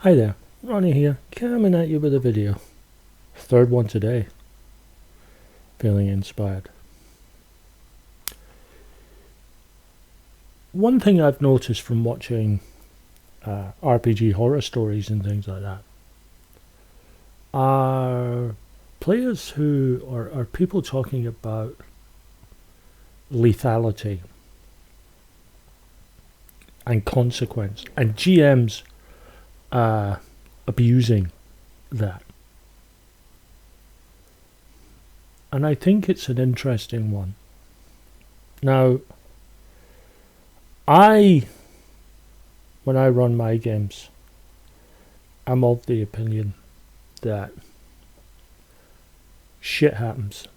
Hi there, Ronnie here, coming at you with a video. Third one today. Feeling inspired. One thing I've noticed from watching RPG horror stories and things like that are players who are people talking about lethality and consequence, and GMs abusing that. And I think it's an interesting one. Now, when I run my games, I'm of the opinion that shit happens.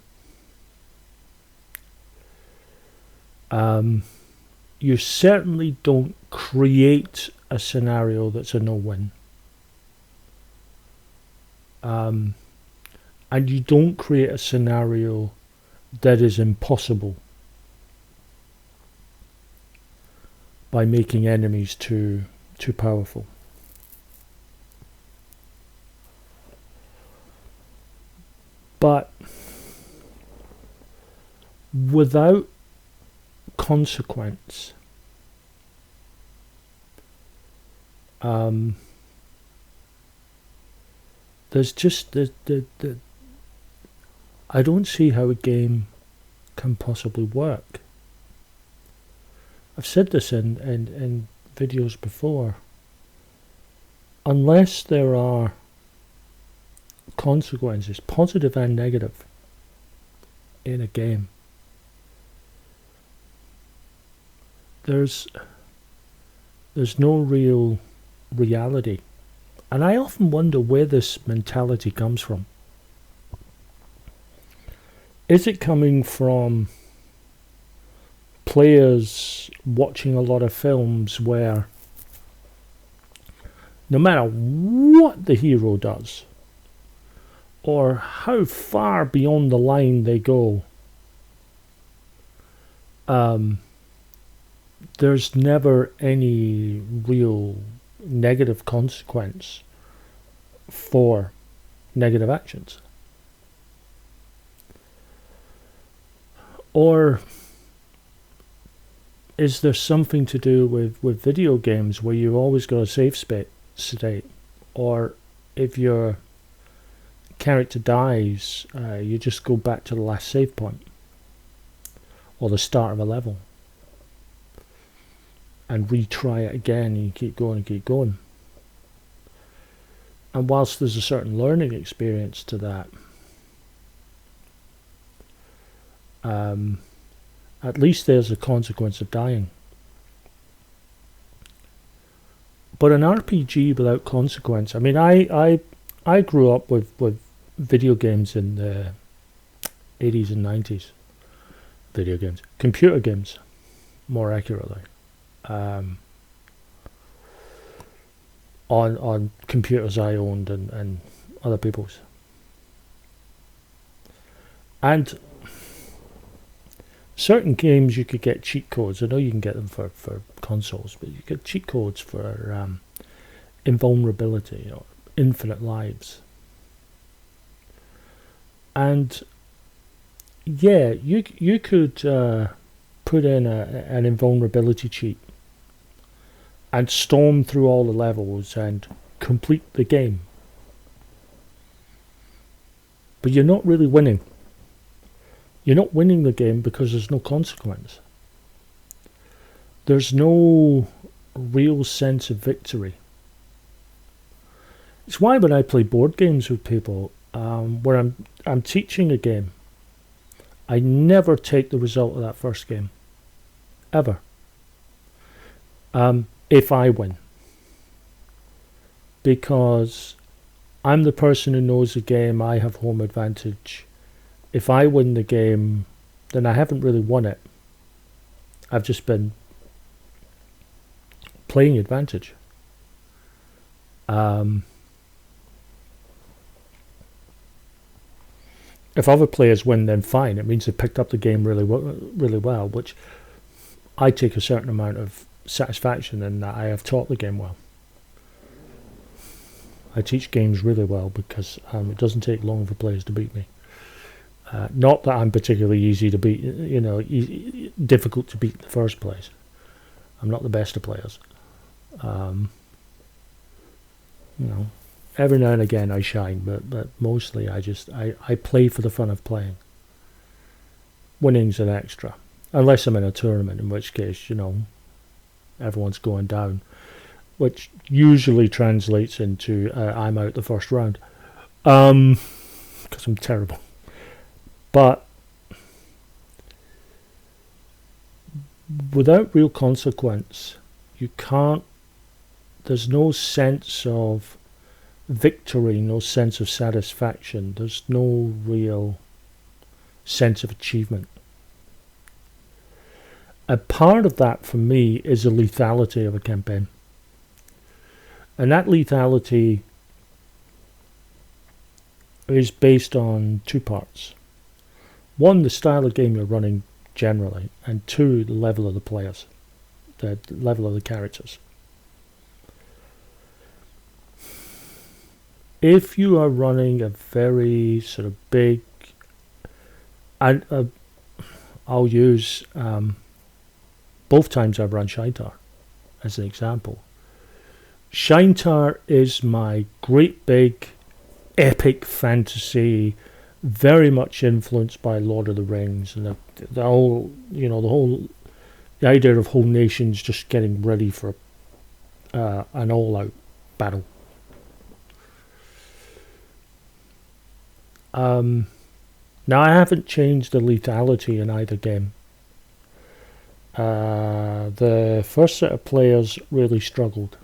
You certainly don't create a scenario that's a no-win. And you don't create a scenario that is impossible by making enemies too powerful. But without consequence, there's just I don't see how a game can possibly work. I've said this in videos before. Unless there are consequences, positive and negative, in a game, there's no real reality. And I often wonder where this mentality comes from. Is it coming from players watching a lot of films where no matter what the hero does, or how far beyond the line they go, there's never any real negative consequence for negative actions? Or is there something to do with video games where you've always got a safe state, or if your character dies, you just go back to the last save point or the start of a level and retry it again, and you keep going and keep going. And whilst there's a certain learning experience to that, at least there's a consequence of dying. But an RPG without consequence, I mean, I grew up with video games in the 80s and 90s. Video games, computer games, more accurately, on computers I owned and other people's. And certain games you could get cheat codes. I know you can get them for consoles, but you get cheat codes for invulnerability or infinite lives. And yeah, you could put in an invulnerability cheat and storm through all the levels and complete the game. But you're not really winning. You're not winning the game because there's no consequence. There's no real sense of victory. It's why when I play board games with people, where I'm teaching a game, I never take the result of that first game, ever. If I win, because I'm the person who knows the game, I have home advantage. If I win the game, then I haven't really won it. I've just been playing advantage. If other players win, then fine. It means they picked up the game really well, which I take a certain amount of satisfaction in that I have taught the game well. I teach games really well because it doesn't take long for players to beat me. Not that I'm particularly easy to beat, difficult to beat in the first place. I'm not the best of players. Every now and again I shine, but mostly I play for the fun of playing. Winning's an extra. Unless I'm in a tournament, in which case, everyone's going down. Which usually translates into I'm out the first round. Because I'm terrible. But without real consequence, there's no sense of victory, no sense of satisfaction. There's no real sense of achievement. A part of that for me is the lethality of a campaign. And that lethality is based on two parts. One, the style of game you're running generally, and two, the level of the players, the level of the characters. If you are running a very sort of big, and I'll use both times I've run Shinetar as an example. Shinetar is my great big epic fantasy, very much influenced by Lord of the Rings and the whole, the idea of whole nations just getting ready for an all-out battle. Now I haven't changed the lethality in either game. The first set of players really struggled.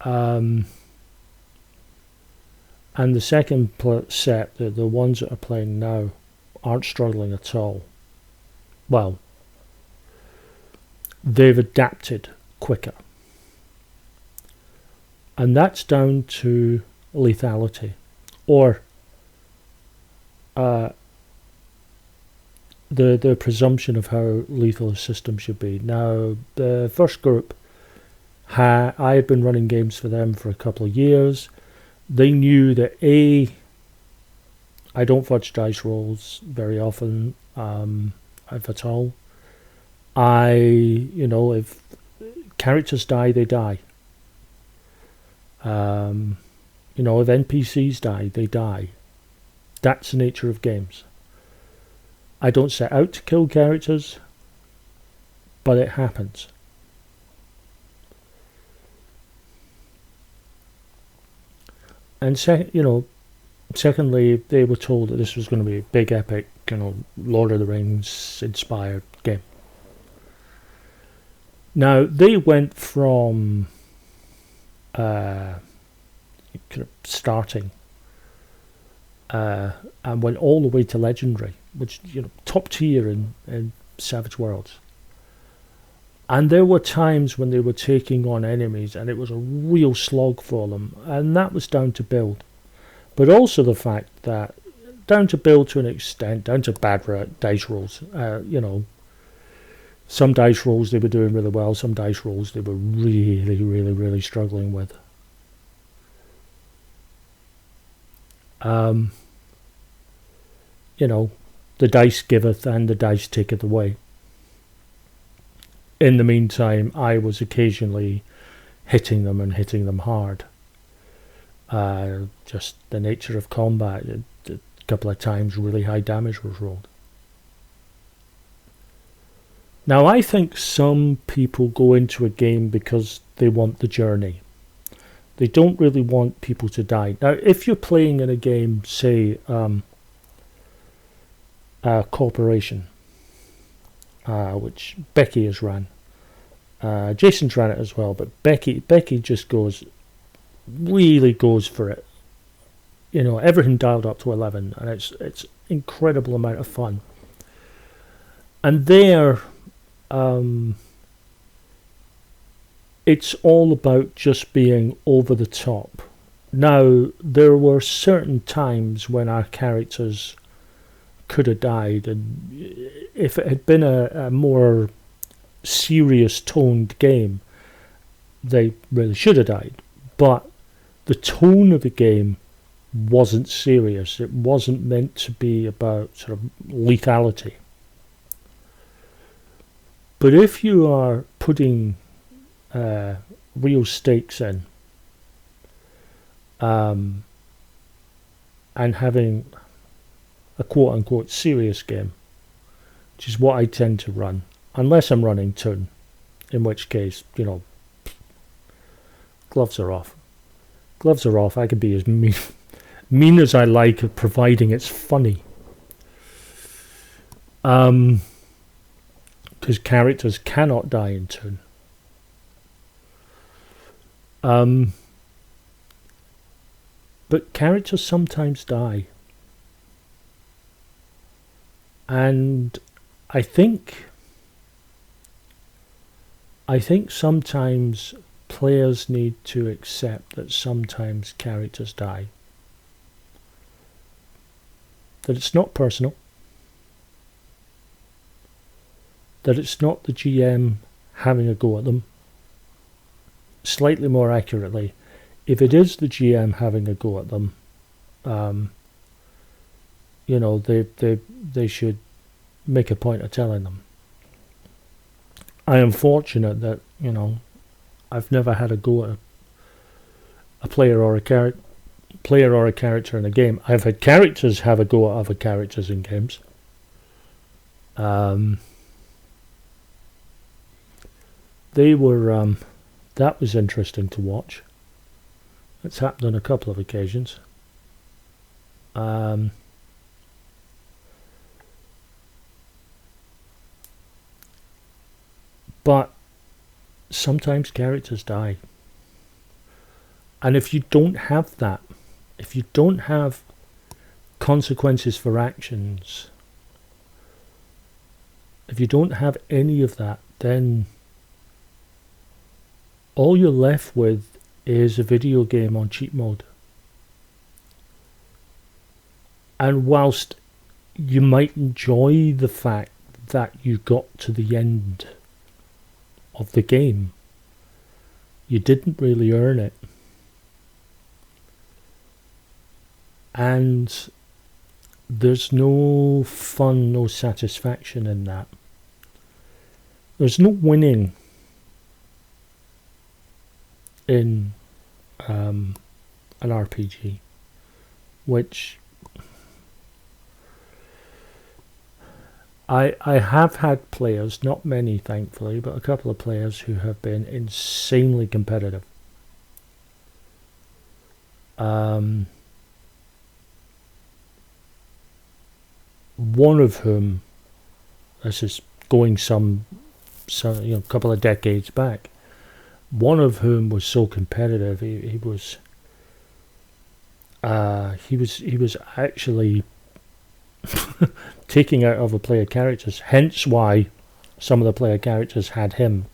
And the second set, the ones that are playing now, aren't struggling at all. Well, they've adapted quicker. And that's down to lethality, or the presumption of how lethal a system should be. Now, the first group, I had been running games for them for a couple of years. They knew that I don't fudge dice rolls very often, if at all. If characters die, they die. If NPCs die, they die. That's the nature of games. I don't set out to kill characters, but it happens. And secondly, they were told that this was going to be a big, epic, Lord of the Rings inspired game. Now they went from starting and went all the way to legendary, which top tier in Savage Worlds. And there were times when they were taking on enemies and it was a real slog for them. And that was down to build. But also the fact that, down to build to an extent, down to bad dice rolls. Some dice rolls they were doing really well, some dice rolls they were really, really, really struggling with. The dice giveth and the dice taketh away. In the meantime, I was occasionally hitting them hard. Just the nature of combat, a couple of times really high damage was rolled. Now I think some people go into a game because they want the journey. They don't really want people to die. Now if you're playing in a game, say Corporation, which Becky has ran, Jason's ran it as well, but Becky just really goes for it. Everything dialed up to 11, and it's incredible amount of fun. And there, it's all about just being over the top. Now, there were certain times when our characters could have died, and if it had been a more serious toned game, they really should have died. But the tone of the game wasn't serious. It wasn't meant to be about sort of lethality. But if you are putting real stakes in, and having a quote-unquote serious game, which is what I tend to run, unless I'm running Toon, in which case, gloves are off. Gloves are off. I can be as mean as I like, providing it's funny. Because characters cannot die in Toon. But characters sometimes die. And I think sometimes players need to accept that sometimes characters die. That it's not personal. That it's not the GM having a go at them. Slightly more accurately, if it is the GM having a go at them, they should make a point of telling them. I am fortunate that, I've never had a go at a player or a character in a game. I've had characters have a go at other characters in games. That was interesting to watch. It's happened on a couple of occasions. But sometimes characters die. And if you don't have that, if you don't have consequences for actions, if you don't have any of that, then all you're left with is a video game on cheat mode. And whilst you might enjoy the fact that you got to the end of the game, you didn't really earn it. And there's no fun, no satisfaction in that. There's no winning in an RPG, which I have had players, not many thankfully, but a couple of players who have been insanely competitive. One of whom, this is going some couple of decades back, one of whom was so competitive he was actually taking out other player characters, hence why some of the player characters had him,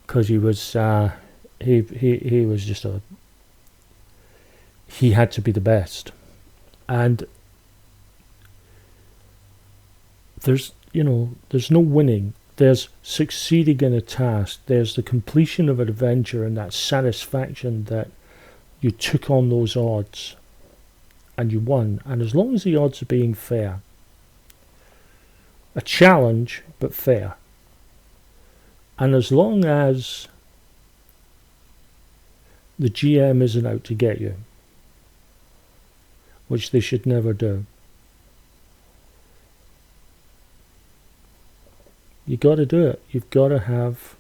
because he was he was just he had to be the best. And there's no winning. There's succeeding in a task. There's the completion of an adventure and that satisfaction that you took on those odds and you won. And as long as the odds are being fair, a challenge but fair, and as long as the GM isn't out to get you, which they should never do, you got to do it. You've got to have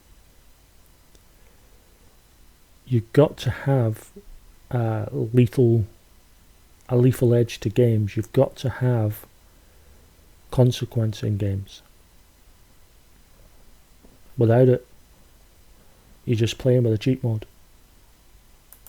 a lethal edge to games. You've got to have consequence in games. Without it, you're just playing with a cheat mode.